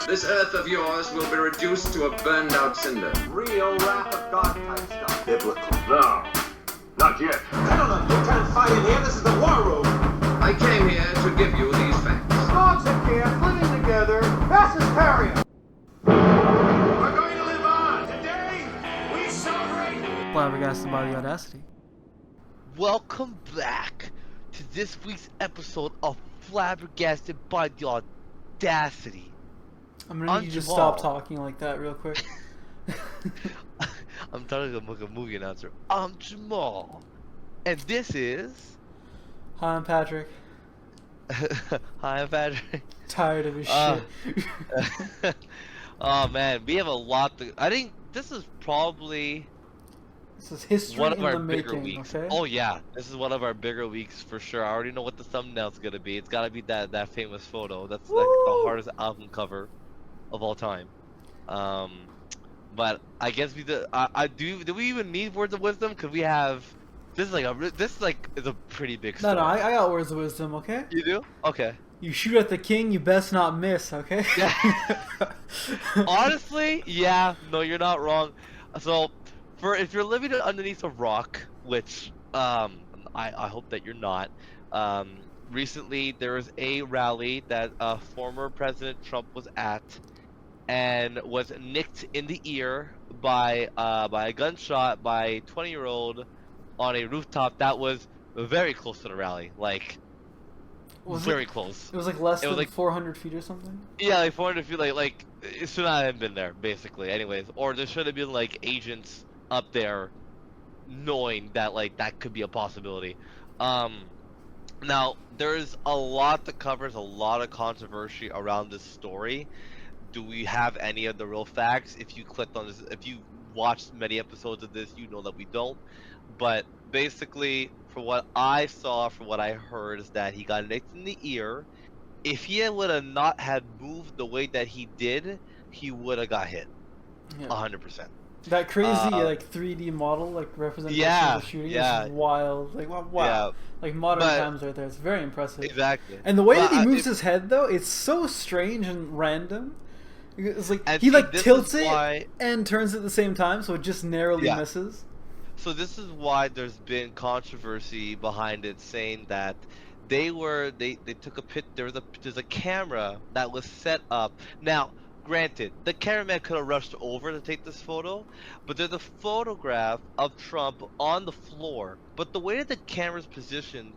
This Earth of yours will be reduced to a burned-out cinder. Real wrath of God type stuff. Biblical. No, not yet. Gentlemen, you can't fight in here. This is the war room. I came here to give you these facts. Dogs in camp, living together. Mass hysteria. We're going to live on. Today, we celebrate. Flabbergasted by the Audacity. Welcome back to this week's episode of Flabbergasted by the Audacity. I'm gonna need you to Jamal. stop talking like that real quick. I'm trying to make a movie announcer. I'm Jamal. And this is... Hi, I'm Patrick. Hi, I'm Patrick. Tired of his shit. Oh man, we have a lot to... I think this is probably... This is history one of in our the bigger making, weeks. okay? Oh yeah, this is one of our bigger weeks for sure. I already know what the thumbnail's gonna be. It's gotta be that famous photo. That's like the hardest album cover of all time. But I guess we do. Do we even need words of wisdom? Cause we have. This is a pretty big story. No, I got words of wisdom, okay? You do? Okay. You shoot at the king, you best not miss, okay? Yeah. Honestly, yeah. No, you're not wrong. So, if you're living underneath a rock, which I hope that you're not. Recently there was a rally that former President Trump was at, and was nicked in the ear by a gunshot by a 20-year-old on a rooftop that was very close to the rally, like very close. It was like less than like 400 feet or something? Yeah, like 400 feet, like it should not have been there, basically. Anyways, or there should have been like agents up there knowing that like that could be a possibility. Now there's a lot that covers a lot of controversy around this story. Do we have any of the real facts? If you clicked on this, if you watched many episodes of this, you know that we don't. But basically, from what I saw, from what I heard, is that he got nicked in the ear. If he would have not had moved the way that he did, he would have got hit. Yeah. 100%. That crazy like 3D model, like representation Yeah, of the shooting yeah. is wild. Like wow. Yeah. Like modern But- times right there. It's very impressive. Exactly. And the way But that he moves his head though, it's so strange and random. It's like And he see, like this tilts is it why- and turns it at the same time, so it just narrowly Yeah. misses. So this is why there's been controversy behind it, saying that they took a pit. There's a camera that was set up. Now, granted, the cameraman could have rushed over to take this photo, but there's a photograph of Trump on the floor. But the way that the camera's positioned,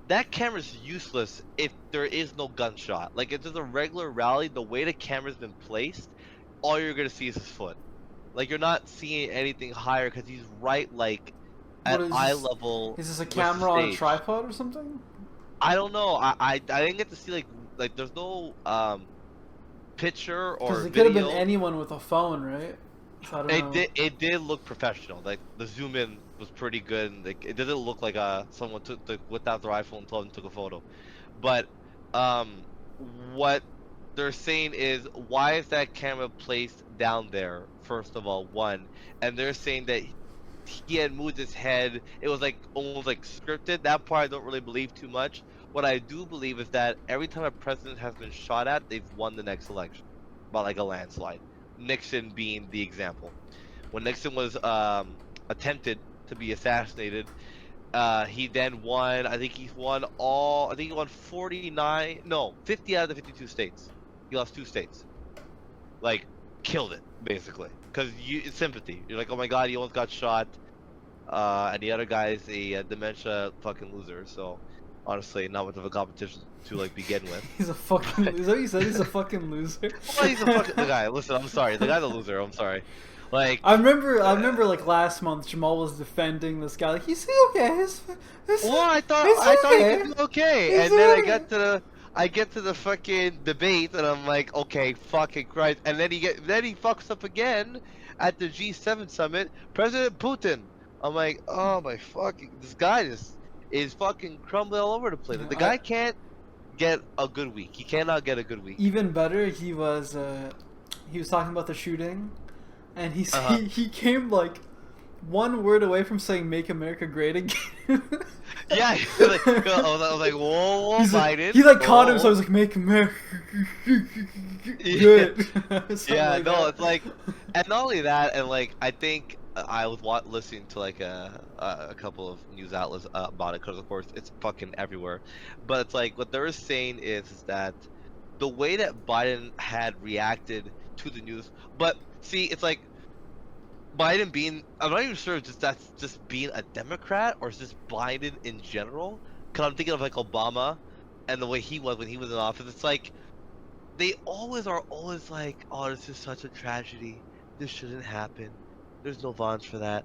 that camera's useless if there is no gunshot. Like if there's a regular rally, the way the camera's been placed, all you're gonna see is his foot. Like you're not seeing anything higher because he's right like at eye level. Is this a with the camera on a stage. tripod or something? I don't know. I didn't get to see like there's no picture or Because it video. could have been anyone with a phone, right? So I don't know. It did look professional. Like the zoom in was pretty good, and like, it didn't look like someone whipped out their iPhone 12 and took a photo. But what they're saying is, why is that camera placed down there? First of all, one, and they're saying that he had moved his head. It was like almost like scripted. That part I don't really believe too much. What I do believe is that every time a president has been shot at, they've won the next election by like a landslide. Nixon being the example. When Nixon was attempted to be assassinated, he then won. I think he won 49, no, 50 out of the 52 states. He lost 2 states. Like, killed it basically. Because it's sympathy. You're like, oh my god, he almost got shot. And the other guy is a dementia fucking loser. So, honestly, not much of a competition to like begin with. He's a fucking. Is that what you said? He's a fucking loser. Well, he's a fucking the guy. Listen, I'm sorry. The guy's a loser. I'm sorry. Like I remember like last month Jamal was defending this guy. Like he's okay. well, I thought okay. he could be okay, He's and then okay. I get to the fucking debate, and I'm like, okay, fucking Christ, and then he fucks up again at the G7 summit, President Putin. I'm like, oh my fucking, this guy is fucking crumbling all over the place. The guy can't get a good week. He cannot get a good week. Even better, he was talking about the shooting, and he came like one word away from saying "Make America Great Again." Yeah, I was like, whoa, Biden. He like caught him, whoa. so I was like, "Make America Yeah. good." Something Yeah, like no, that. it's like, and not only that, and like I think I was listening to like a couple of news outlets about it because of course it's fucking everywhere, but it's like what they're saying is that the way that Biden had reacted to the news, but see, it's like Biden being, I'm not even sure if just that's just being a Democrat or it's just Biden in general, because I'm thinking of like Obama and the way he was when he was in office. It's like they always like, oh, this is such a tragedy. This shouldn't happen. There's no violence for that.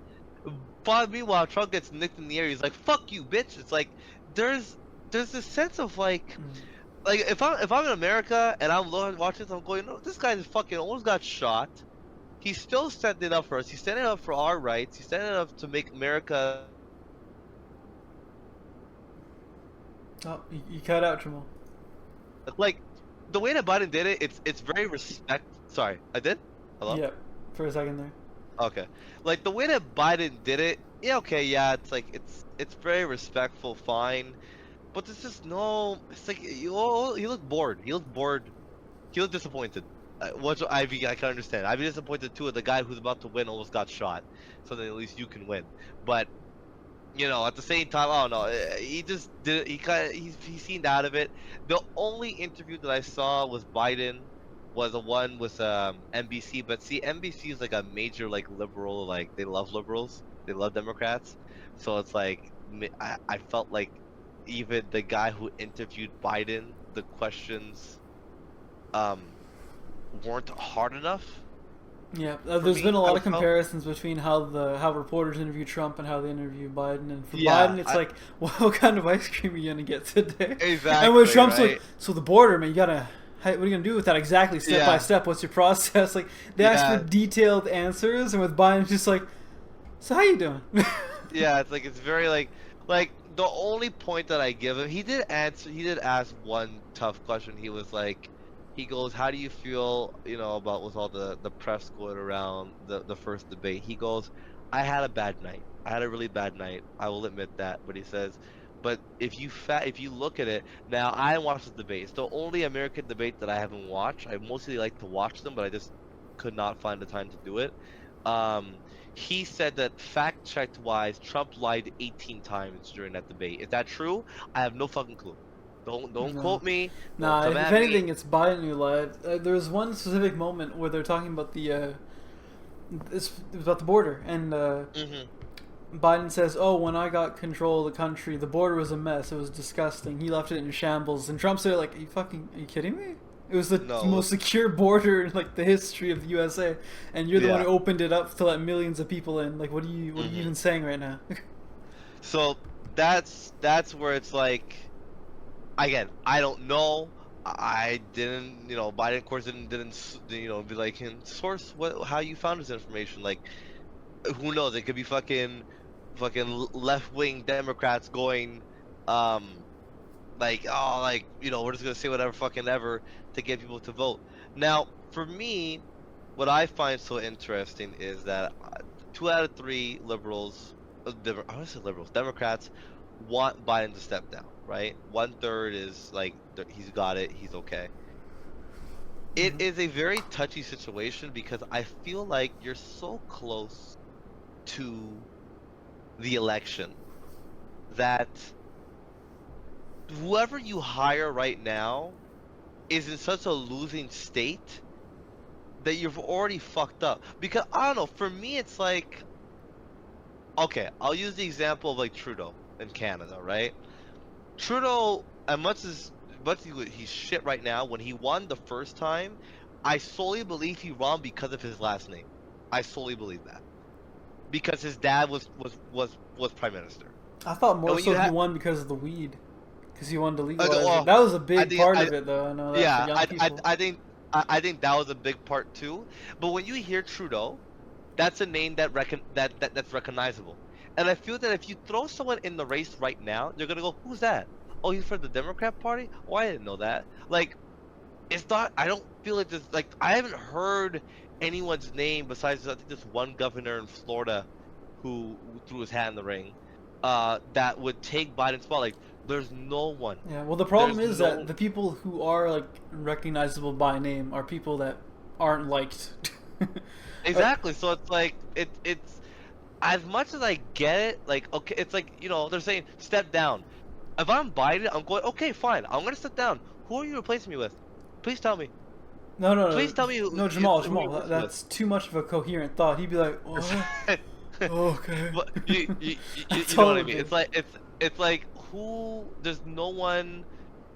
But meanwhile, Trump gets nicked in the air. He's like, "Fuck you, bitch." It's like there's this sense of like if I'm in America and I'm watching this, I'm going, no, this guy fucking almost got shot. He's still standing up for us. He's standing up for our rights. He's standing up to make America. Oh, you cut out, Jamal. Like the way that Biden did it, it's very respect. Sorry, I did. Hello. Yep, for a second there. Okay, like the way that Biden did it, yeah, okay, yeah, it's like it's very respectful, fine, but there's just no. It's like he looked bored. He looked bored. He looked disappointed. Which I can understand. I'd be disappointed too if the guy who's about to win almost got shot, so then at least you can win. But at the same time, I don't know. He just did. He seemed out of it. The only interview that I saw was Biden, was the one with NBC. But see, NBC is like a major like liberal. Like they love liberals. They love Democrats. So it's like I felt like even the guy who interviewed Biden, the questions weren't hard enough. Yeah, For there's me, been a I lot of felt- comparisons between how reporters interview Trump and how they interview Biden. And for Yeah, Biden, it's like, what kind of ice cream are you gonna get today? Exactly, And when Trump's right? like, so the border, man, you gotta. What are you gonna do with that exactly, step by Yeah. step? What's your process? Like they ask Yeah. for detailed answers, and with Biden, it's just like, so how you doing? Yeah, it's like it's very like the only point that I give him, he did ask one tough question. He goes, how do you feel, about with all the press going around the first debate? He goes, I had a bad night. I had a really bad night. I will admit that. But he says, but if you look at it now, I watched the debate. It's the only American debate that I haven't watched. I mostly like to watch them, but I just could not find the time to do it. He said that fact checked wise, Trump lied 18 times during that debate. Is that true? I have no fucking clue. Don't No. quote me. Don't Nah, come if at anything, me. it's Biden who lied. There was one specific moment where they're talking about it was about the border, and Biden says, "Oh, when I got control of the country, the border was a mess. It was disgusting. He left it in shambles." And Trump's there like, are you kidding me? It was the No. most secure border in like the history of the USA, and you're the one Yeah. who opened it up to let millions of people in. Like, what are you even saying right now? So that's where it's like, again, I don't know. I didn't, Biden of course didn't, be like, source how you found this information. Like, who knows? It could be fucking left wing Democrats going, like, oh, like, we're just gonna say whatever fucking ever to get people to vote. Now, for me, what I find so interesting is that 2 out of 3 liberals, I want to say liberals, Democrats want Biden to step down, right? 1/3 is like he's got it, he's okay. It is a very touchy situation because I feel like you're so close to the election that whoever you hire right now is in such a losing state that you've already fucked up. Because I don't know, for me it's like, okay, I'll use the example of like Trudeau in Canada, right? Trudeau, as much as he's shit right now, when he won the first time, I solely believe he won because of his last name. I solely believe that. Because his dad was prime minister. I thought more And when so you he ha- won because of the weed, because he wanted to legalize well, it. That was a big think- part I- of it, though. I know that for Yeah, young people. I think that was a big part too. But when you hear Trudeau, that's a name that's recognizable. And I feel that if you throw someone in the race right now, they're gonna go, "Who's that? Oh, he's for the Democrat Party? Oh, I didn't know that." Like, it's not. I don't feel like this. Like, I haven't heard anyone's name besides I think this one governor in Florida who threw his hat in the ring, that would take Biden's spot. Like, there's no one. Yeah, well, the problem There's is no- that the people who are like recognizable by name are people that aren't liked. Exactly. So it's like it's as much as I get it. Like, okay, it's like, you know, they're saying step down. If I'm Biden, I'm going, okay, fine. I'm gonna step down. Who are you replacing me with? Please tell me. No. Please tell me who. No, Jamal, who you're Jamal, replacing that's too much of a coherent thought. He'd be like, oh, with. okay. But you That's know all what I it mean? is. It's like who? There's no one.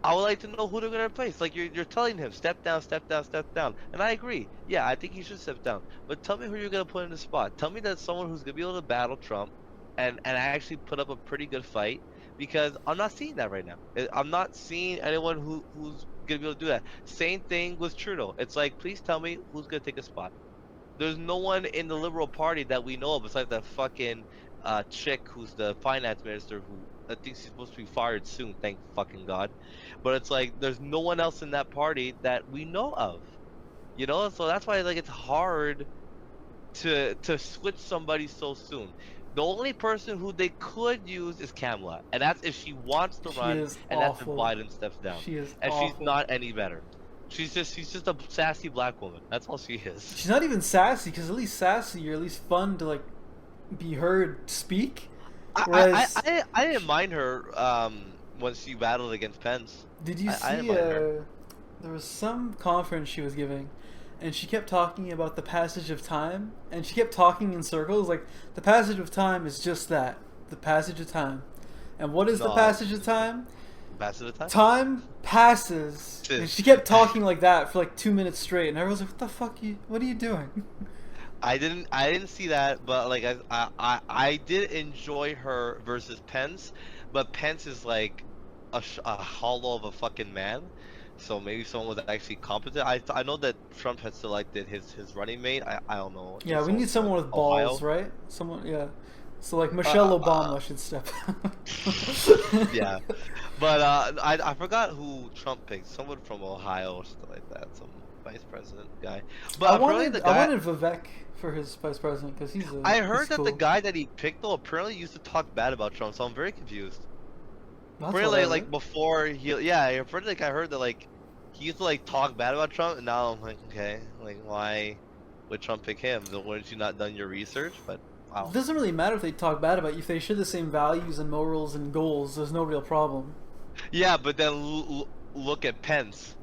I would like to know who they're gonna replace. Like you're telling him step down, step down, step down, and I agree. Yeah, I think he should step down. But tell me who you're gonna put in the spot. Tell me that someone who's gonna be able to battle Trump, and actually put up a pretty good fight. Because I'm not seeing that right now. I'm not seeing anyone who's gonna be able to do that. Same thing with Trudeau. It's like, please tell me who's gonna take a spot. There's no one in the Liberal Party that we know of besides that fucking chick who's the finance minister who I think she's supposed to be fired soon, thank fucking God. But it's like there's no one else in that party that we know of. You know, so that's why like it's hard to switch somebody so soon. The only person who they could use is Kamala, and that's if she wants to She run, is and that's if awful. Biden steps down. She is And awful. she's not any better. She's just a sassy black woman. That's all she is. She's not even sassy, because at least sassy, you're at least fun to like be heard speak. Whereas, I didn't mind her when she battled against Pence. did you I didn't see? mind her. There was some conference she was giving, and she kept talking about the passage of time, and she kept talking in circles. Like the passage of time is just that, the passage of time. And what is the No. passage of time? Pass it a time. Time passes. And she kept talking like that for like 2 minutes straight, and everyone's like, "What the fuck? What are you doing?" I didn't see that, but like I did enjoy her versus Pence, but Pence is like a hollow of a fucking man. So maybe someone was actually competent. I know that Trump had selected his running mate. I don't know. Yeah, we need someone with Ohio. balls, right? Someone, yeah. So like Michelle Obama should step. Yeah, but I forgot who Trump picked. Someone from Ohio or something like that. Some vice president guy. But I apparently wanted, the guy. I wanted Vivek for his vice president because he's. I heard he's that cool. the guy that he picked though apparently used to talk bad about Trump, so I'm very confused. That's Apparently, what I like heard. before apparently like I heard that like he used to like talk bad about Trump, and now I'm like, okay, like why would Trump pick him? Then wouldn't you not done your research? But wow. It doesn't really matter if they talk bad about you. If they share the same values and morals and goals, there's no real problem. Yeah, but then look at Pence.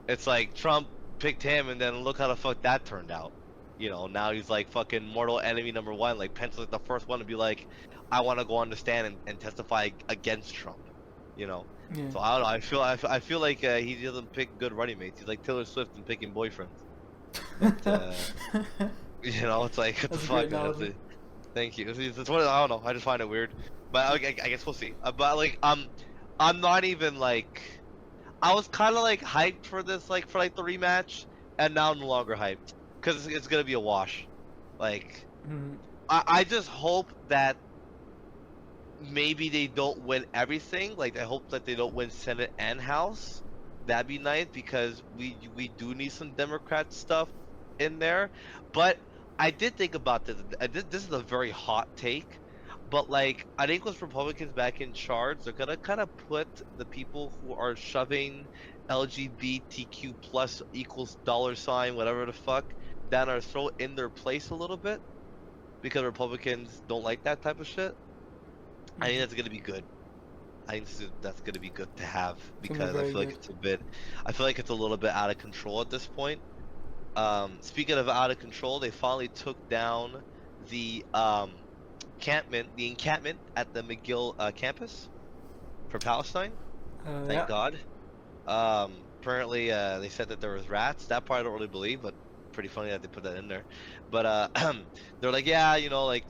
It's like Trump picked him, and then look how the fuck that turned out. You know, now he's like fucking mortal enemy number one. Like Pence was the first one to be like, I want to go on the stand and testify against Trump. You know. Yeah. So I don't know. I feel like he doesn't pick good running mates. He's like Taylor Swift and picking boyfriends. But, you know, it's like what the That's a fuck. great analogy. Thank you. It's one. I don't know. I just find it weird. But I guess we'll see. But like I'm not even like. I was kind of like hyped for this, like for like the rematch, and now I'm no longer hyped because it's gonna be a wash. Like Mhm. I just hope that maybe they don't win everything. Like I hope that they don't win Senate and House. That'd be nice because we do need some Democrat stuff in there. But I did think about this. This is a very hot take, but like I think with Republicans back in charge, they're gonna kind of put the people who are shoving LGBTQ plus equals $ whatever the fuck down our throat in their place a little bit because Republicans don't like that type of shit. I think that's gonna be good. I think that's gonna be good to have because I very feel like good. it's a bit. I feel like it's a little bit out of control at this point. Speaking of out of control, they finally took down the encampment at the McGill campus for Palestine. Thank Yeah. God. Apparently, they said that there was rats. That part I don't really believe, but pretty funny that they put that in there. But they're like, yeah, you know, like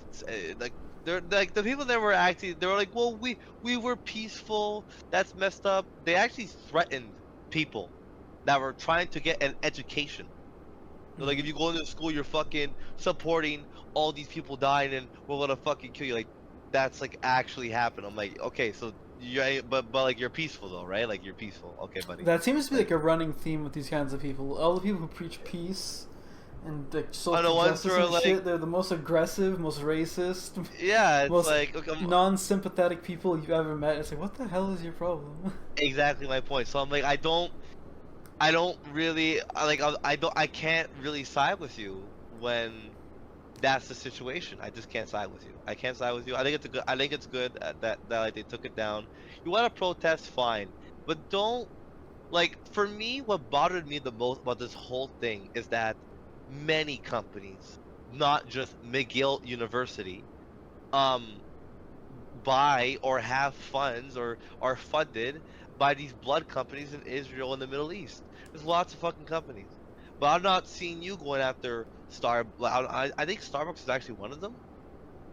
they're like the people that were acting. They were like, well, we were peaceful. That's messed up. They actually threatened people that were trying to get an education. They're like, if you go into school, you're fucking supporting all these people dying, and we're gonna fucking kill you. Like, that's like actually happened. I'm like, okay, so you're but like you're peaceful though, right? Like you're peaceful. Okay, buddy. That seems to be like a running theme with these kinds of people. All the people who preach peace And like social On the ones justice where, and like- shit, they're the most aggressive, most racist, Yeah, it's most like okay, non-sympathetic people you've ever met. It's like, what the hell is your problem? exactly my point. So I'm like, I don't really I can't really side with you when that's the situation. I just can't side with you. I can't side with you. I think it's good that like they took it down. You want to protest, fine, but don't like. For me, what bothered me the most about this whole thing is that many companies, not just McGill University, buy or have funds or are funded by these blood companies in Israel and the Middle East. There's lots of fucking companies, but I'm not seeing you going after I think Starbucks is actually one of them.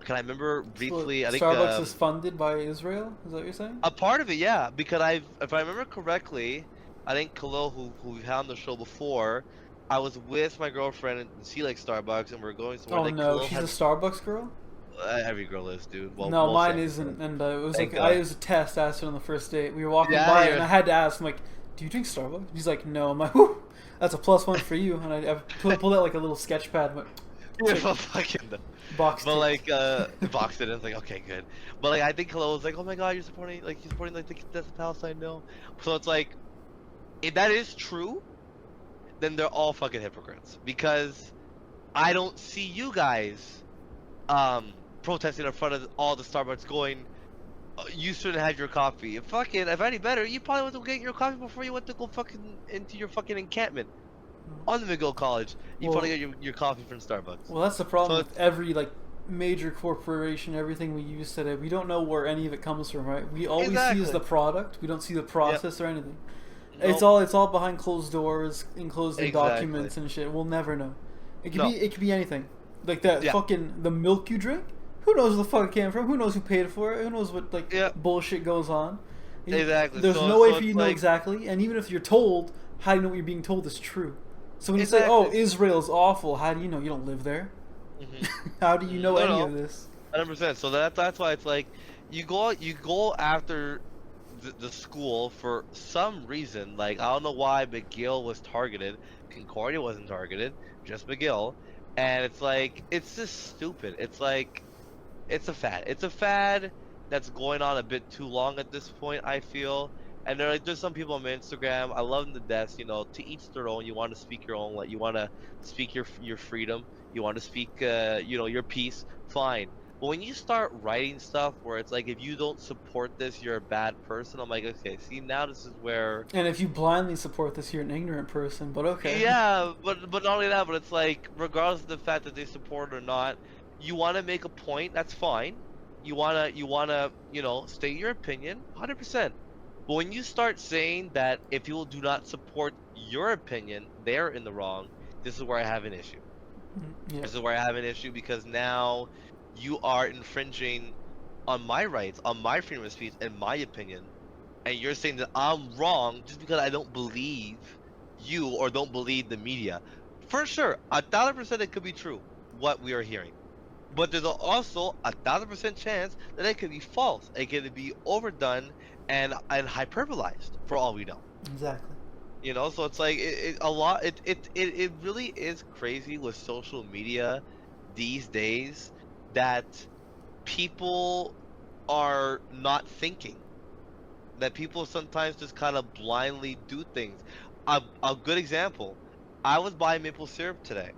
Can I remember briefly? So I think Starbucks is funded by Israel. Is that what you're saying? a part of it, yeah, because if I remember correctly, I think Khalil, who we've had on the show before, I was with my girlfriend and she likes Starbucks, and we're going somewhere. Oh that no, Khalil she's had, a Starbucks girl. Every girl is, dude. Well, No, most mine of them. isn't, and it was Thank like God. it was a test. I asked her on the first date. We were walking Yeah, by, yeah. and I had to ask. I'm like, "Do you drink Starbucks?" She's like, "No." I'm like, "Whew, that's a +1 for you." And I pulled out like a little sketch pad, but Yeah, fucking. box. But ticked. like, boxed it. And it's like, okay, good. But like, I think Khalil was like, oh my God, you're supporting like the death of Palestine. No. So it's like, if that is true, then they're all fucking hypocrites because I don't see you guys protesting in front of all the Starbucks going, you shouldn't have your coffee. If any better, you probably went to get your coffee before you went to go fucking into your fucking encampment on the McGill College. You Well- probably get your coffee from Starbucks. Well, that's the problem So with every like major corporation. Everything we use today, we don't know where any of it comes from, right? We all we see Exactly. is the product. We don't see the process or anything. Nope. It's all behind closed doors, enclosed in Exactly. documents and shit. We'll never know. It could No. be anything. Like that Yeah. fucking the milk you drink. Who knows where the fuck it came from? Who knows who paid for it? Who knows what like Yeah. bullshit goes on? Exactly. There's So- no way so for you it's to know like- exactly. And even if you're told, how do you know what you're being told is true? So when you say, "Oh, Exactly. Israel's awful," how do you know? You don't live there. Mhm. How do you know No, any no. of this? 100%. So that's why it's like you go after the school for some reason. Like I don't know why McGill was targeted, Concordia wasn't targeted, just McGill, and it's like it's just stupid. It's like it's a fad. It's a fad that's going on a bit too long at this point, I feel. And there's some people on my Instagram. I love them to death. You know, to each their own. You want to speak your own. Like you want to speak your freedom. You want to speak, your piece. Fine. But when you start writing stuff where it's like, if you don't support this, you're a bad person. I'm like, okay, see, now this is where. And if you blindly support this, you're an ignorant person. But okay. Yeah, but not only that, but it's like, regardless of the fact that they support it or not, you want to make a point. That's fine. You wanna, state your opinion, 100%. But when you start saying that if people do not support your opinion, they're in the wrong, this is where I have an issue. Yeah. This is where I have an issue because now you are infringing on my rights, on my freedom of speech, in my opinion, and you're saying that I'm wrong just because I don't believe you or don't believe the media. For sure, 1,000% it could be true what we are hearing, but there's also 1,000% chance that it could be false. It could be overdone and hyperbolized for all we know. Exactly. So it's like it really is crazy with social media these days that people are not thinking, that people sometimes just kind of blindly do things. A good example, I was buying maple syrup today,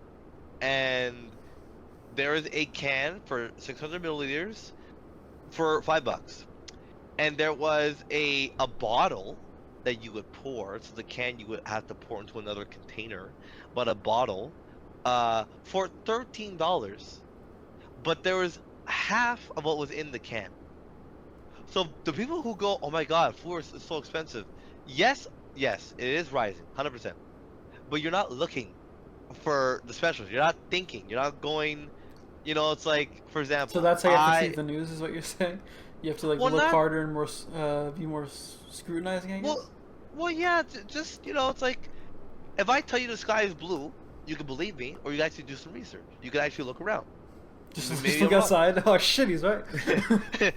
and there is a can for 600 milliliters for $5, and there was a bottle that you would pour. So the can you would have to pour into another container, but a bottle for $13. But there was half of what was in the can. So the people who go, oh my God, food is so expensive. Yes, it is rising, 100%. But you're not looking for the specials. You're not thinking. You're not going. It's like, for example. So that's how you have to see the news, is what you're saying? You have to like Well, look not- harder and more, be more scrutinizing, I guess. Well, yeah. Just it's like, if I tell you the sky is blue, you can believe me, or you actually do some research. You can actually look around. Just maybe look I'm wrong. outside. Oh shit, he's right. But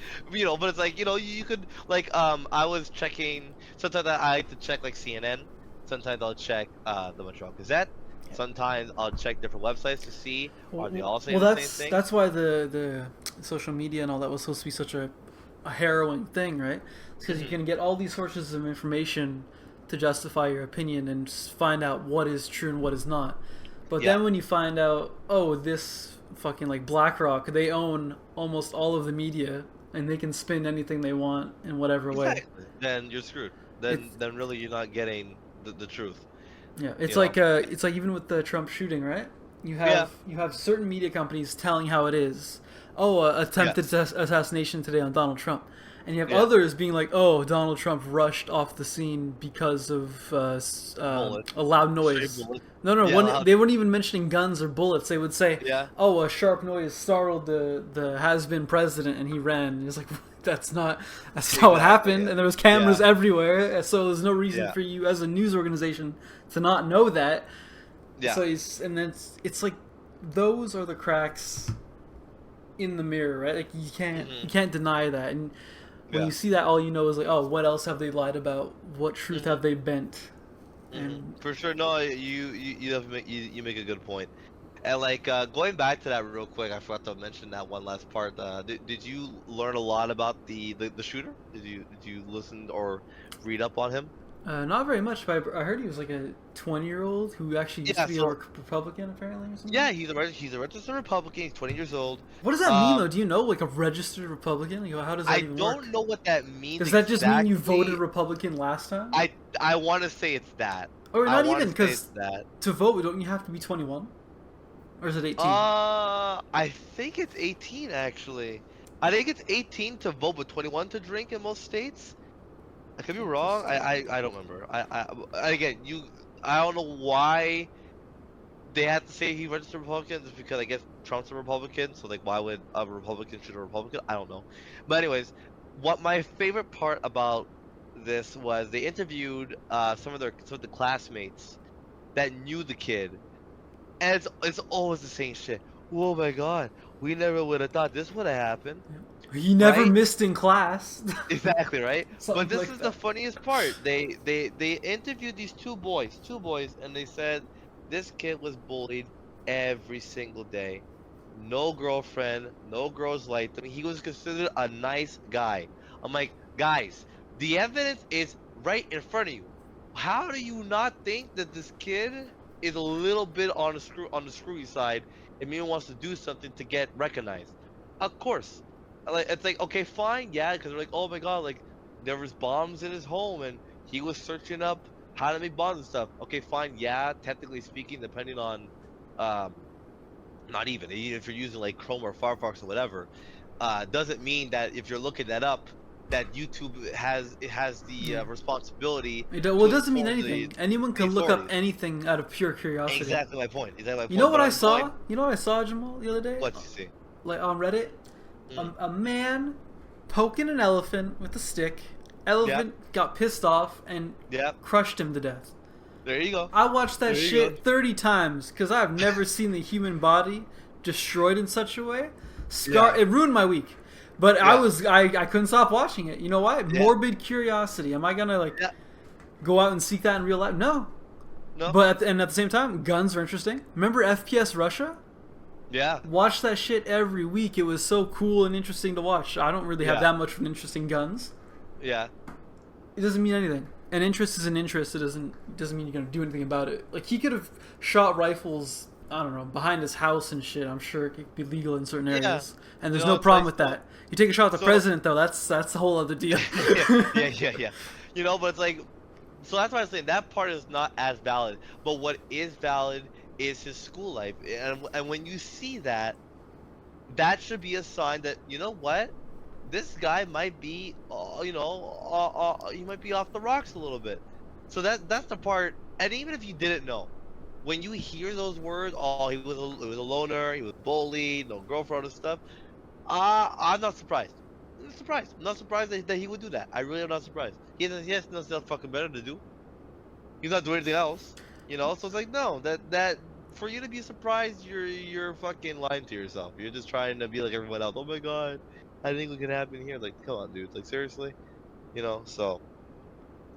it's like, you could like I was checking. Sometimes I like to check like CNN. Sometimes I'll check the Montreal Gazette. Sometimes I'll check different websites to see are they all saying well, the same thing. that's why the social media and all that was supposed to be such a harrowing thing, right? Because you can get all these sources of information to justify your opinion and find out what is true and what is not. But then when you find out, oh, this fucking like BlackRock, they own almost all of the media and they can spin anything they want in whatever way. Then you're screwed. Then really you're not getting the truth. Yeah, it's like even with the Trump shooting, right? You have certain media companies telling how it is. Oh, attempted assassination today on Donald Trump. And you have others being like, "Oh, Donald Trump rushed off the scene because of a loud noise." No, they weren't even mentioning guns or bullets. They would say, "Oh, a sharp noise startled the has-been president, and he ran." And it's like, that's not what happened. And there was cameras everywhere, so there's no reason for you as a news organization to not know that. Yeah. So it's like those are the cracks in the mirror, right? Like you can't deny that. And when you see that, all you know is like, oh, what else have they lied about? What truth have they bent? And for sure, no, you make a good point. And like going back to that real quick, I forgot to mention that one last part. Did you learn a lot about the shooter? Did you listen or read up on him? Not very much, but I heard he was like a 20-year-old who actually used to be a Republican, apparently, or something. Yeah, he's a registered Republican. He's 20 years old. What does that mean, though? Do you know, like a registered Republican? Like, how does that even work? I don't know what that means. Does that just mean you voted Republican last time? I want to say it's that. Or not even, because to vote, don't you have to be 21? Or is it 18? I think it's 18 actually. I think it's 18 to vote, but 21 to drink in most states. I could be wrong. I don't remember. I don't know why they have to say he registered Republican. Just because I guess Trump's a Republican, so like why would a Republican shoot a Republican? I don't know. But anyways, what my favorite part about this was they interviewed some of the classmates that knew the kid, and it's always the same shit. Oh my god, we never would have thought this would have happened. He never missed in class. Exactly, right? But this is the funniest part. They interviewed these two boys, and they said this kid was bullied every single day. No girlfriend, no girls liked him. He was considered a nice guy. I'm like, guys, the evidence is right in front of you. How do you not think that this kid is a little bit on the screwy side and maybe wants to do something to get recognized? Of course. Like, it's like, okay, fine, yeah, because they're like, oh my god, like, there was bombs in his home, and he was searching up how to make bombs and stuff. Okay, fine, yeah, technically speaking, depending on, not even if you're using, like, Chrome or Firefox or whatever, doesn't mean that if you're looking that up, that YouTube has the responsibility. It doesn't mean anything. Anyone can look up anything out of pure curiosity. Exactly my point. You know what I saw? You know what I saw, Jamal, the other day? What did you see? Like, on Reddit? A man poking an elephant with a stick. Elephant got pissed off and crushed him to death. There you go. I watched that shit 30 times because I've never seen the human body destroyed in such a way. It ruined my week. But I couldn't stop watching it. You know why? Morbid curiosity. Am I gonna go out and seek that in real life? No. But at the same time, guns are interesting. Remember FPS Russia? Yeah. Watch that shit every week. It was so cool and interesting to watch. I don't really have that much of an interest in guns. Yeah. It doesn't mean anything. An interest is an interest. It doesn't mean you're gonna do anything about it. Like, he could have shot rifles, I don't know, behind his house and shit. I'm sure it could be legal in certain areas. And there's no problem with that. You take a shot at the president, though, that's a whole other deal. yeah. You know, but it's like, so that's why I'm saying that part is not as valid. But what is valid is his school life, and when you see that, that should be a sign that, you know what, this guy might be, he might be off the rocks a little bit. So that's the part. And even if you didn't know, when you hear those words, he was a loner, he was bullied, no girlfriend and stuff, I'm not surprised. I'm not surprised that he would do that. I really am not surprised. He has nothing fucking better to do. He's not doing anything else. You know, so it's like, no, that for you to be surprised, you're fucking lying to yourself. You're just trying to be like everyone else. Oh my god, I think it could happen here. Like, come on, dude. Like, seriously, you know. So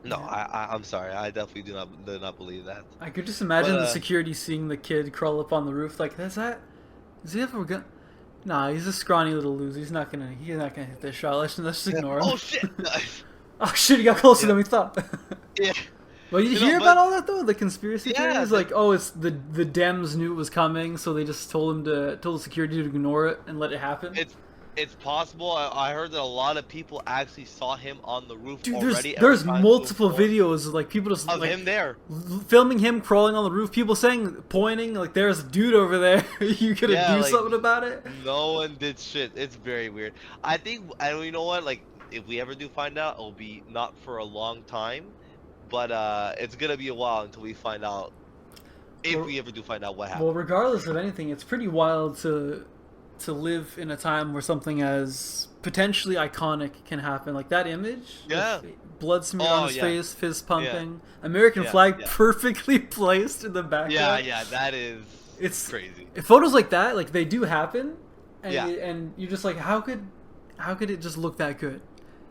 No, I'm sorry. I definitely do not believe that. I could just imagine But, the security seeing the kid crawl up on the roof. Like, is he ever gonna? Nah, he's a scrawny little loser. He's not gonna hit this shot. Let's just ignore him. Oh shit! Oh shit! He got closer Yeah. than we thought. Yeah. Well, you You hear know, about but- all that though? The conspiracy Yeah, theories, the- like, oh, it's the Dems knew it was coming, so they just told the security to ignore it and let it happen. It's possible. I heard that a lot of people actually saw him on the roof Dude, already. there's every time multiple he was videos of like people just of like him there. filming him crawling on the roof. People saying, pointing, like, there's a dude over there. You gotta Yeah, do like- something about it. No one did shit. It's very weird. I think, and you know what? Like, if we ever do find out, it'll be not for a long time, but it's gonna be a while until we find out. If Well- we ever do find out what happened. Well, regardless of anything, it's pretty wild to live in a time where something as potentially iconic can happen. Like that image, Yeah. with blood smear Oh, on his yeah. face, fist pumping, American Yeah, flag yeah. perfectly placed in the background. yeah, that is It's crazy. Photos like that, like they do happen, and Yeah. and you're just like, how could it just look that good?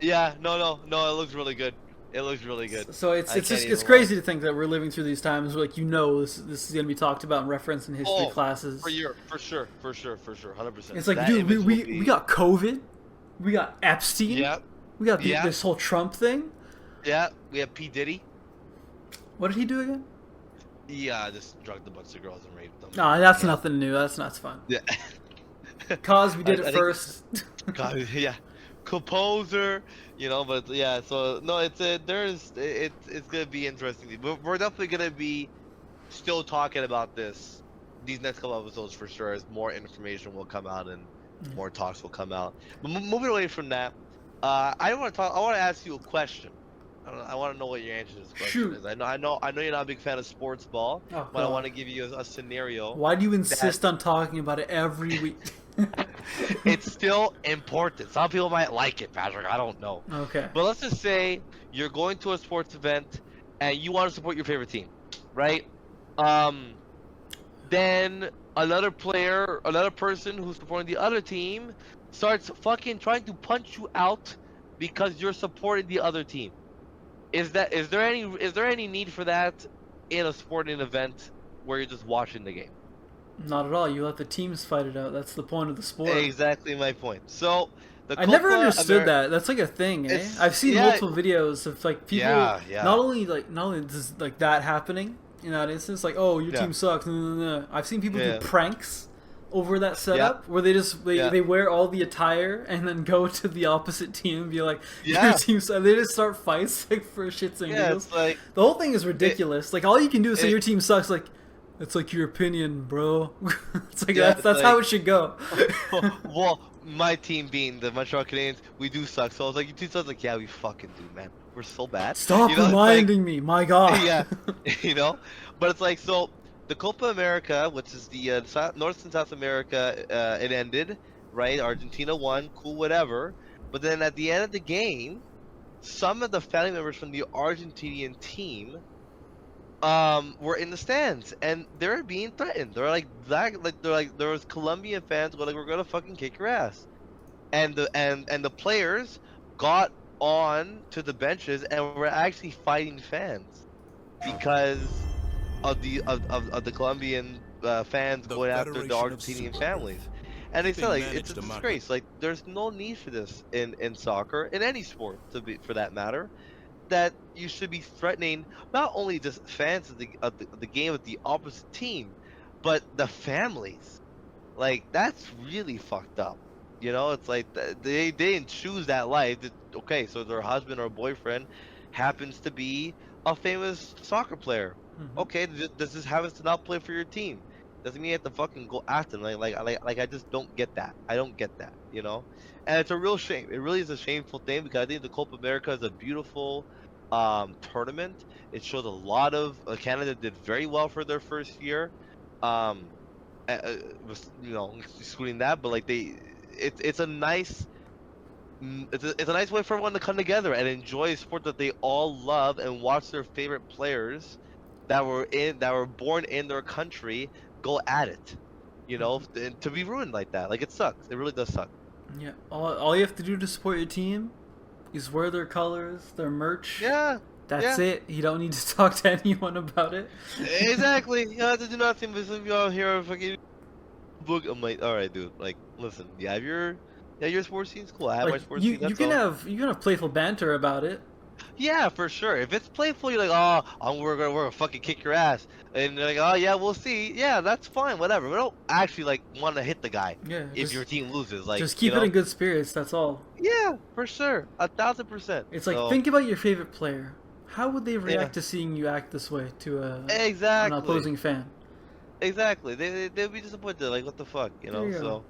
Yeah, no, it looks really good. It looks really good. So it's I just can't it's even crazy to think that we're living through these times where, like, this is gonna be talked about and referenced in history Oh, classes. For sure, 100%. It's like, That dude, image will we be- got COVID, we got Epstein, Yeah, we got Yeah. this whole Trump thing. yeah. We have P Diddy. What did he do again? Yeah, just drugged a bunch of girls and raped them. No, that's nothing new. That's not fun. Yeah. Cosby did I it think- first. God, yeah. Composer, but yeah. So no, it's gonna be interesting. We're definitely gonna be still talking about these next couple episodes for sure, as more information will come out and more talks will come out. But moving away from that, I want to ask you a question. I want to know what your answer to this question Shoot. is. I know you're not a big fan of sports ball, Oh, but I God. want to give you a scenario. Why do you insist on talking about it every week? It's still important. Some people might like it, Patrick. I don't know. Okay. But let's just say you're going to a sports event and you want to support your favorite team, right? Then another person who's supporting the other team starts fucking trying to punch you out because you're supporting the other team. Is there any need for that in a sporting event where you're just watching the game? Not at all. You let the teams fight it out. That's the point of the sport. Exactly my point. So I never understood that. That's like a thing, eh? It's- I've seen yeah. multiple videos of like people Yeah. not only does like that happening in that instance, like, oh, your Yeah. team sucks. No. I've seen people Yeah. do pranks over that setup where they wear all the attire and then go to the opposite team and be like, Yeah. your team sucks. They just start fights like for shits and Yeah, giggles. it's like The whole thing is ridiculous. Like, all you can do is say it- your team sucks. Like, it's like your opinion, bro. It's like Yeah, that's it's how like- it should go. well, my team being the Montreal Canadiens, we do suck. So I was like, you two suck. Like, yeah, we fucking do, man. We're so bad. Stop You know, it's reminding me, my God. yeah, But it's like, so the Copa America, which is the North and South America, it ended, right? Argentina won, cool, whatever. But then at the end of the game, some of the family members from the Argentinian team were in the stands and they're being threatened. They're like there was Colombian fans were like, we're gonna fucking kick your ass, and the players got on to the benches and were actually fighting fans because of the Colombian fans going after the Federation of Argentinian Super families. Golf. And they They said like manage it's a democracy. disgrace. Like there's no need for this in soccer, in any sport for that matter. That you should be threatening not only just fans of the game of the opposite team, but the families. Like that's really fucked up. It's like they didn't choose that life. Okay, so their husband or boyfriend happens to be a famous soccer player. Mhm. Okay, does this happens to not play for your team? Doesn't mean you have to fucking go after them. Like I just don't get that. I don't get that. And it's a real shame. It really is a shameful thing because I think the Copa America is a beautiful tournament. It shows a lot of Canada did very well for their first year. Excluding that, but like it's a nice. It's a nice way for everyone to come together and enjoy a sport that they all love and watch their favorite players that were born in their country go at it. And to be ruined like that, like it sucks. It really does suck. Yeah, all you have to do to support your team is wear their colors, their merch. Yeah. That's Yeah. it. You don't need to talk to anyone about it. Exactly. You don't have to do nothing but if you all here fucking book. I'm like, all right, dude. Like, listen, you have your sports team's cool. I have Like my sports team. you That's can all. have playful banter about it. Yeah, for sure. If it's playful, you're like, oh, we're gonna fucking kick your ass, and they're like, oh yeah, we'll see. Yeah, that's fine, whatever. We don't actually like want to hit the guy Yeah, if your team loses. Like, just keep it in good spirits. That's all. Yeah, for sure, 1,000%. It's like, So, think about your favorite player. How would they react yeah, to seeing you act this way to an exactly, opposing fan? exactly. They'd be disappointed. Like, what the fuck, There you go. So,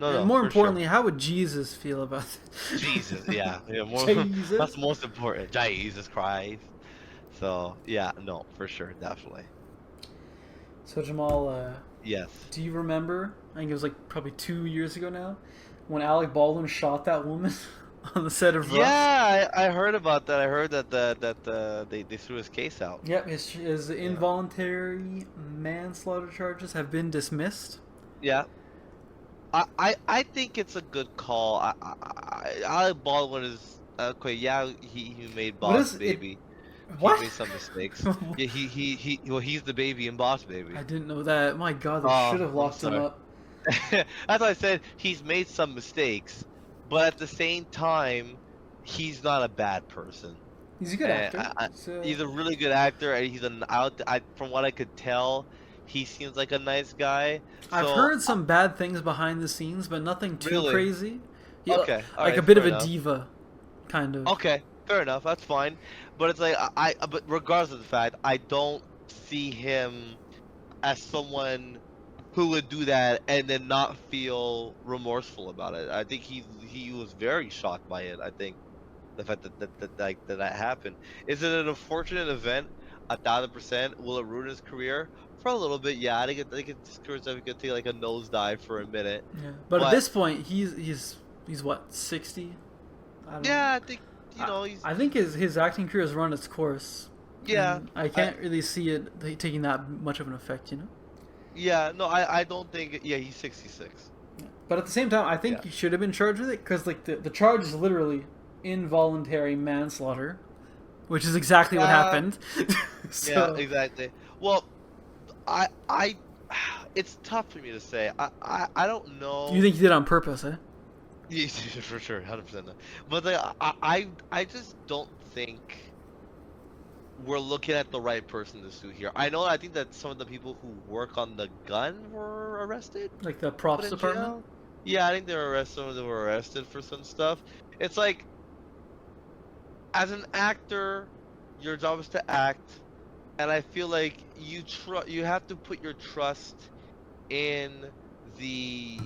no, And no, more for sure. importantly, how would Jesus feel about this? Jesus, yeah, more. Jesus. That's the most important. Jesus Christ. So, yeah, no, for sure, definitely. So Jamal, Yes. do you remember? I think it was like probably 2 years ago now, when Alec Baldwin shot that woman on the set of Rush. Yeah, I heard about that. I heard that they threw his case out. Yep, his involuntary manslaughter charges have been dismissed. Yeah. I think it's a good call. Alec Baldwin is okay. Yeah, he made Boss Baby. What? He made some mistakes. Yeah, well, he's the baby in Boss Baby. I didn't know that. My God, they Oh, should have I'm locked him sorry. up. That's why I said he's made some mistakes, but at the same time, he's not a bad person. He's a good And actor. he's a really good actor, and from what I could tell, he seems like a nice guy. I've So, heard some bad things behind the scenes, but nothing too Really? crazy. Okay, like alright, a bit of fair a enough. diva, kind of. Okay, fair enough. That's fine. But it's like but regardless of the fact, I don't see him as someone who would do that and then not feel remorseful about it. I think he was very shocked by it. I think the fact that happened. Is it an unfortunate event? 1,000%. Will it ruin his career? For a little bit, yeah. I think his career could take like a nosedive for a minute. Yeah. But at this point, he's what, 60? I don't know. Yeah, I think he's. I think his acting career has run its course. Yeah. And I can't really see it taking that much of an effect, you know. Yeah, no, I don't think. Yeah, he's 66. Yeah. But at the same time, I think he should have been charged with it because like the charge is literally involuntary manslaughter, which is exactly what happened. So, Yeah, exactly. Well, I it's tough for me to say. I don't know. you think he did it on purpose, eh? Yeah, for sure, 100%. But like, I just don't think we're looking at the right person to sue here. I think that some of the people who work on the gun were arrested. Like the Put props in department. jail. Yeah, I think they were arrested. Some of them were arrested for some stuff. It's like, as an actor, your job is to act, and I feel like you have to put your trust in the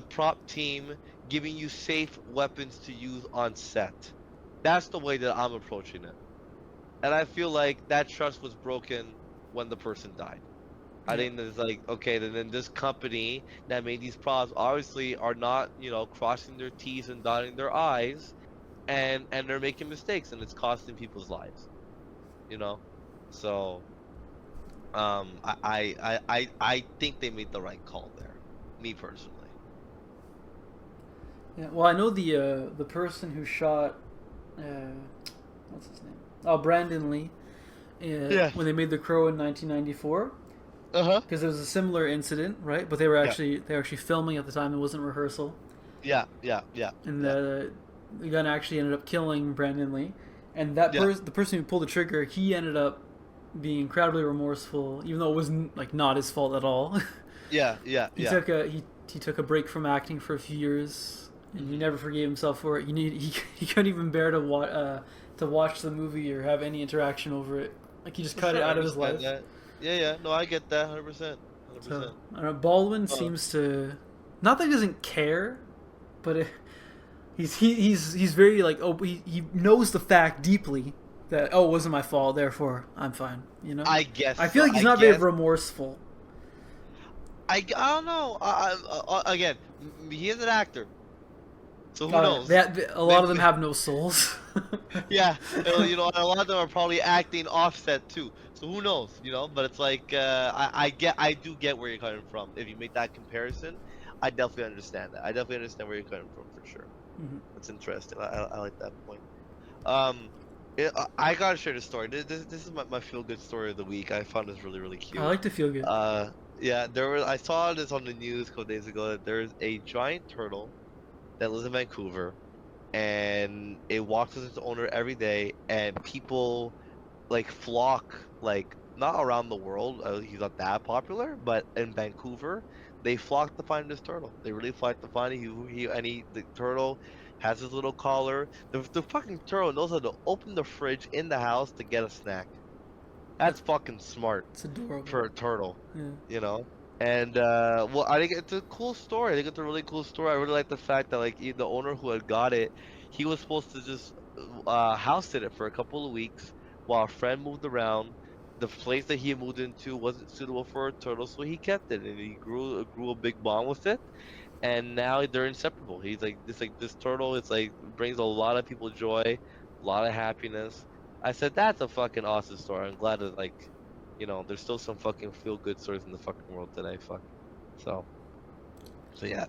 prop team giving you safe weapons to use on set. That's the way that I'm approaching it. And I feel like that trust was broken when the person died. I think there's like, okay, then this company that made these props obviously are not, crossing their T's and dotting their I's, and they're making mistakes, and it's costing people's lives. So I think they made the right call there, me personally. Yeah. Well, I know the person who shot, what's his name? Oh, Brandon Lee. When they made The Crow in 1994. Because there was a similar incident, right? But they were actually filming at the time. It wasn't rehearsal. Yeah. And the gun actually ended up killing Brandon Lee, and that the person who pulled the trigger, he ended up being incredibly remorseful, even though it was not his fault at all. He took a break from acting for a few years, and he never forgave himself for it. He couldn't even bear to watch the movie or have any interaction over it. Like he just cut it out of his life. That. Yeah. No, I get that 100%. So, I don't know, Baldwin seems to, not that he doesn't care, but he's very like, he knows the fact deeply that it wasn't my fault, therefore I'm fine. I guess. I feel like he's not very remorseful. I don't know. Again, he is an actor, so who knows? A lot of them have no souls. Yeah, a lot of them are probably acting offset too. So who knows? But it's like I do get where you're coming from. If you make that comparison, I definitely understand that. I definitely understand where you're coming from for sure. Mm-hmm. That's interesting. I like that point. I gotta share the story. This is my feel good story of the week. I found this really cute. I like to feel good. Yeah, I saw this on the news a couple days ago that there's a giant turtle that lives in Vancouver, and it walks with its owner every day, and people like flock, like not around the world. He's not that popular, but in Vancouver, they flock to find this turtle. They really flock to find it. The turtle has his little collar. The fucking turtle knows how to open the fridge in the house to get a snack. That's fucking smart It's adorable. for a turtle, Yeah. you know. And well, I think it's a cool story. I think it's a really cool story. I really like the fact that like the owner who had got it, he was supposed to just house sit it for a couple of weeks while a friend moved around. The place that he moved into wasn't suitable for a turtle, so he kept it, and he grew a big bond with it. And now they're inseparable. He's like this turtle. It's like brings a lot of people joy, a lot of happiness. I said that's a fucking awesome story. I'm glad that like, you know, there's still some fucking feel good stories in the fucking world today. Fuck. So yeah.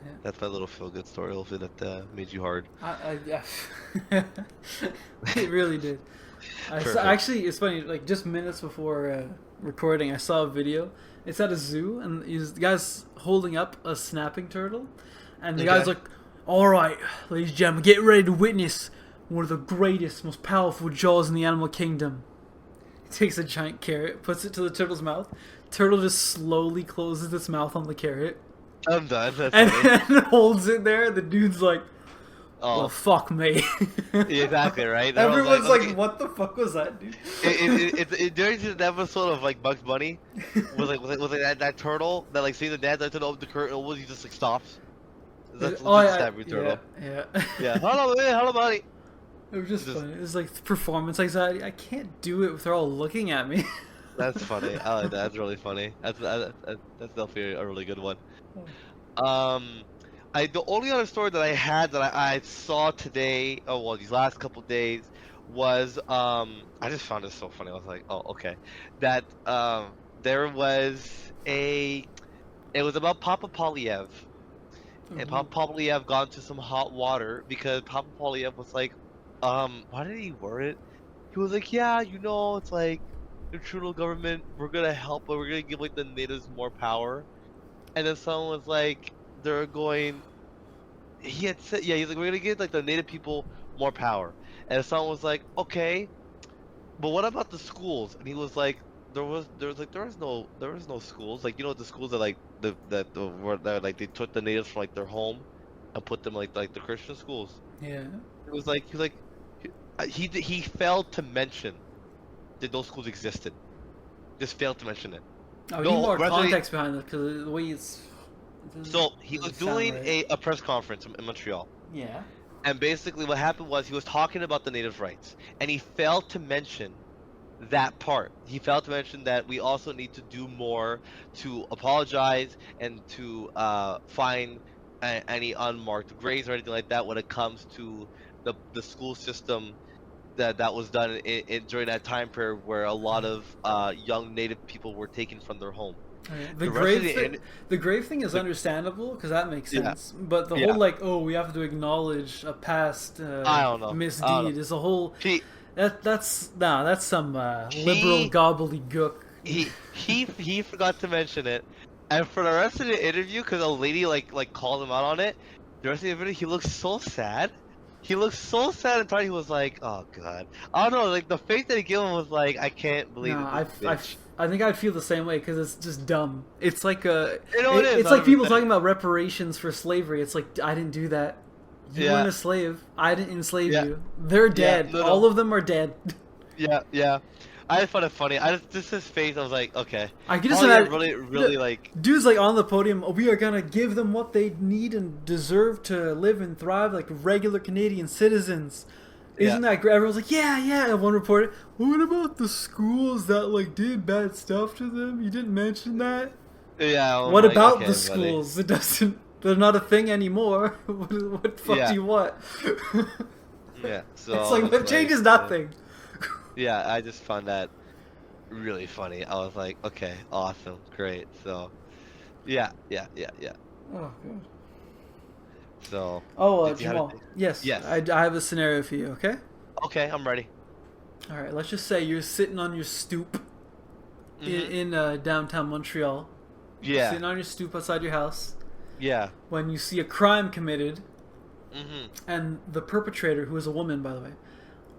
Yeah. That's my little feel good story. Hopefully that made you hard. Yeah. It really did. Perfect. Actually, it's funny. Like just minutes before recording, I saw a video. It's at a zoo, and the guy's holding up a snapping turtle, and the guy's like, "All right, ladies and gentlemen, get ready to witness one of the greatest, most powerful jaws in the animal kingdom." He takes a giant carrot, puts it to the turtle's mouth. Turtle just slowly closes its mouth on the carrot, I'm done. That's and funny. then holds it there. The dude's like, "Well, fuck me." Yeah, exactly right. They're all Everyone's like, okay. "What the fuck was that, dude?" During the episode of like Bugs Bunny, was that turtle that like seeing the dad that turtle open the curtain, he just like stops. That's every turtle. Yeah. Yeah. Hello, buddy. It was just funny. It was like performance anxiety. I can't do it if they're all looking at me. That's funny. I like that. That's really funny. That's definitely a really good one. The only other story that I had that I saw today, these last couple days, was I just found it so funny. I was like, oh, okay, that there was it was about Papa Polyev, and Papa Polyev got into some hot water because Papa Polyev was like, why did he word it? He was like, yeah, you know, it's like the Trudeau government, we're gonna help, but we're gonna give like the natives more power, and then someone was like, they're going. He had said, yeah, he's like, we're gonna give like the native people more power, and someone was like, okay, but what about the schools? And he was like, there was no schools, like, you know, the schools that like that like they took the natives from like their home and put them like the Christian schools. Yeah. It was like he failed to mention that those schools existed. Just failed to mention it. Oh, we need more context behind this because the way it's. So he was doing a press conference in Montreal. Yeah. And basically what happened was he was talking about the native rights, and he failed to mention that part. He failed to mention that we also need to do more to apologize and to find any unmarked graves or anything like that when it comes to the school system that was done during that time period where a lot of young native people were taken from their home. The grave thing is understandable because that makes sense, but the whole like, oh, we have to acknowledge a past misdeed is a whole. That's some liberal gobbledygook. He forgot to mention it, and for the rest of the interview, because a lady like called him out on it, the rest of the video he looked so sad. He looked so sad and tired. He was like, "Oh God, I don't know." Like the face that he gave him was like, "I can't believe it." I think I'd feel the same way because it's just dumb. It's like it's like people talking about reparations for slavery. It's like, I didn't do that. You weren't a slave. I didn't enslave you. They're dead. No. All of them are dead. Yeah. I just found it funny. Just his face. I was like, okay. I can just imagine. Really like. Dude's like on the podium. We are gonna give them what they need and deserve to live and thrive like regular Canadian citizens. Isn't that great? Everyone's like, yeah. And one reporter, what about the schools that like did bad stuff to them? You didn't mention that. Yeah. What about the schools? Buddy. It doesn't. They're not a thing anymore. What the fuck do you want? Yeah. So it's like that changes nothing. Yeah, I just found that really funny. I was like, okay, awesome, great. So, yeah. Oh, good. So. Jamal. Yes. I have a scenario for you. Okay. Okay, I'm ready. All right, let's just say you're sitting on your stoop in downtown Montreal. Yeah. Sitting on your stoop outside your house Yeah. when you see a crime committed, Mhm. and the perpetrator, who is a woman, by the way,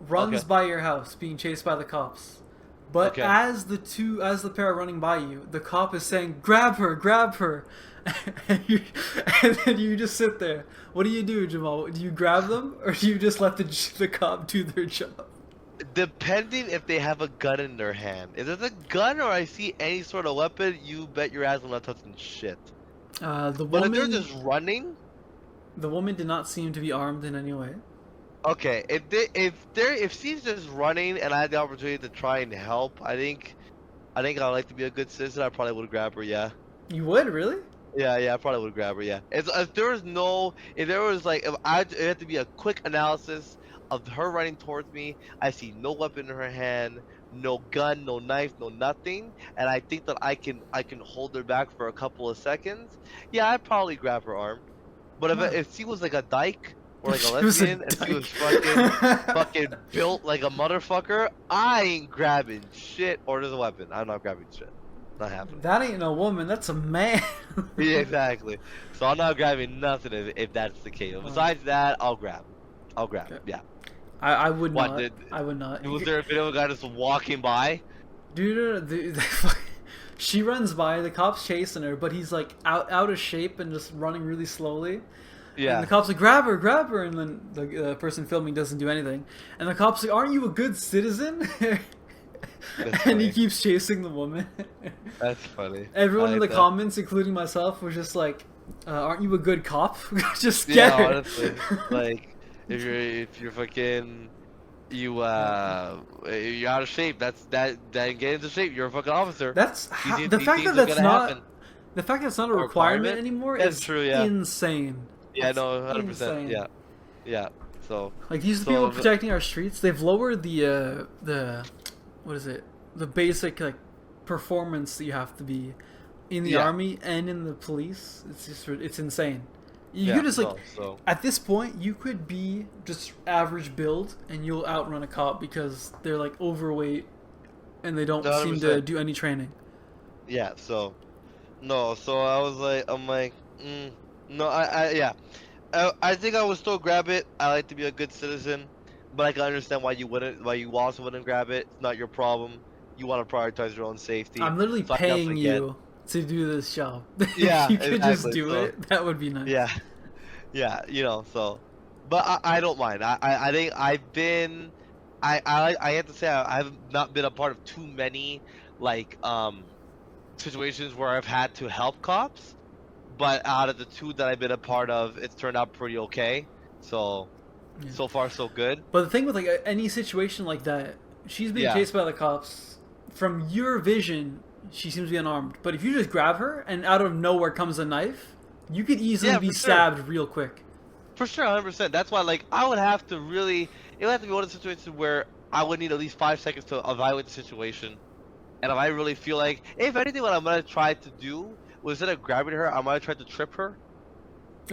runs Okay. by your house, being chased by the cops. But Okay. as the pair are running by you, the cop is saying, "Grab her, grab her," and then you just sit there. What do, Jamal? Do you grab them, or do you just let the cop do their job? Depending if they have a gun in their hand. If there's a gun or I see any sort of weapon, you bet your ass I'm not touching shit. The But if they're woman, just running, the woman did not seem to be armed in any way. okay. If she's just running and I had the opportunity to try and help, I think I'd like to be a good citizen. I probably would grab her. Yeah. You would really? Yeah, I probably would grab her. Yeah. If there was no, if there was like, if I it had to be a quick analysis of her running towards me, I see no weapon in her hand, no gun, no knife, no nothing, and I think that I can hold her back for a couple of seconds. Yeah, I'd probably grab her arm. But Huh. if she was like a dyke or like a She was a lesbian and she was dyke. fucking built like a motherfucker, I ain't grabbing shit. Or there's a weapon. I'm not grabbing shit. Not happening. That ain't no woman. That's a man. Yeah, exactly. So I'm not grabbing nothing if that's the case. Besides that, I'll grab. I'll grab. Okay. Yeah. I would What, not. did- I would not. Was there a video of a guy just walking by? Dude, she runs by. The cop's chasing her, but he's like out of shape and just running really slowly. Yeah. And the cop's like, grab her, and then the person filming doesn't do anything. And the cop's like, aren't you a good citizen? And funny. he keeps chasing the woman. That's funny. Everyone I in like the that. comments, including myself, was just like, aren't you a good cop? Just Yeah, get her. honestly, like if you're fucking you're out of shape. That get into shape. You're a fucking officer. That's These the things fact that are that's gonna not happen. the fact that it's not a A requirement requirement? anymore That's is true, yeah. insane. Yeah, It's no, 100%. insane. Yeah, yeah. So Like these So people the- protecting our streets, they've lowered the what is it? The basic like performance that you have to be in the Yeah. army and in the police. It's insane. You yeah, could just like no, so at this point you could be just average build and you'll outrun a cop because they're like overweight and they don't seem to 100%. do any training. yeah, so no, so I'm like, no, yeah. I think I would still grab it. I like to be a good citizen, but I can understand why you also wouldn't grab it. It's not your problem. You want to prioritize your own safety. I'm literally So I paying definitely get- you to do this job. Yeah, if you could just exactly, do so- it, that would be nice. Yeah, yeah, so, but I don't mind. I think I have to say I have not been a part of too many like situations where I've had to help cops, but out of the two that I've been a part of, it's turned out pretty okay. So, Yeah. so far so good. But the thing with like any situation like that, she's being Yeah. chased by the cops. From your vision, she seems to be unarmed. But if you just grab her and out of nowhere comes a knife, you could easily Yeah, be for sure. stabbed real quick. For sure, 100%. That's why, like, I would have to really. It would have to be one of the situations where I would need at least 5 seconds to evaluate the situation. And if I really feel like, if anything, what I'm gonna try to do was instead of grabbing her, I'm gonna try to trip her.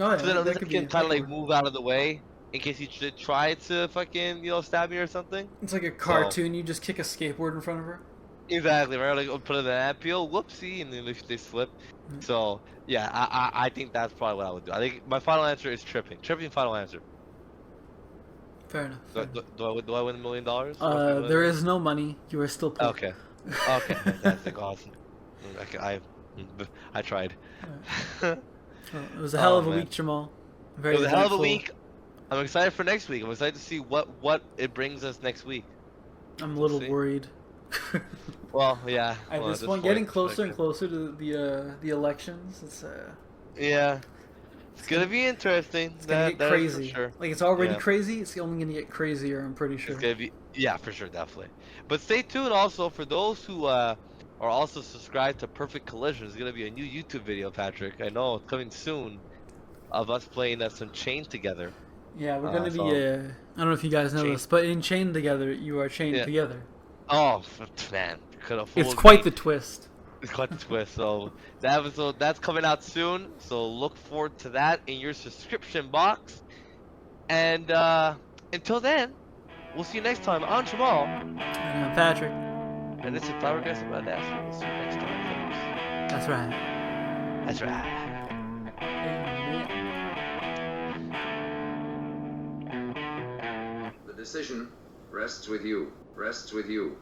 Oh yeah, So then at that least I could can be. kind of like move out of the way in case he should try to fucking stab me or something. It's like a cartoon. You just kick a skateboard in front of her. Exactly, right? Like put it in an appeal, whoopsie, and then they slip. So yeah, I think that's probably what I would do. I think my final answer is tripping. Tripping, final answer. Fair enough. Do, do I win $1 million? There is no money. You are still poor. Okay. Okay, fantastic, awesome. Okay, I tried. Well, it was a hell of a man. week, Jamal. It Very was a hell of a eventful. week. I'm excited for next week. I'm excited to see what it brings us next week. I'm a little see. worried. Well, yeah. At well, this point, getting closer and okay. closer to the elections, it's Yeah. It's gonna be interesting. gonna get that is crazy. for sure. Like it's already Yeah. crazy. It's only gonna get crazier. I'm pretty sure. It's gonna be for sure, definitely. But stay tuned also for those who are also subscribed to Perfect Collision. There's gonna be a new YouTube video, Patrick. I know it's coming soon, of us playing some chain together. Yeah, we're gonna be. so- I don't know if you guys know Chained. this, but in Chained Together, you are chained Yeah. together. Oh man, could have It's fooled quite me. the twist. It's quite the twist. So that episode that's coming out soon. So look forward to that in your subscription box. And until then, We'll see you next time on Jamal. And I'm Patrick. And this is Flabbergasted by Audacity. We'll see you next time, folks. That's right. That's right. The decision rests with you. Rests with you.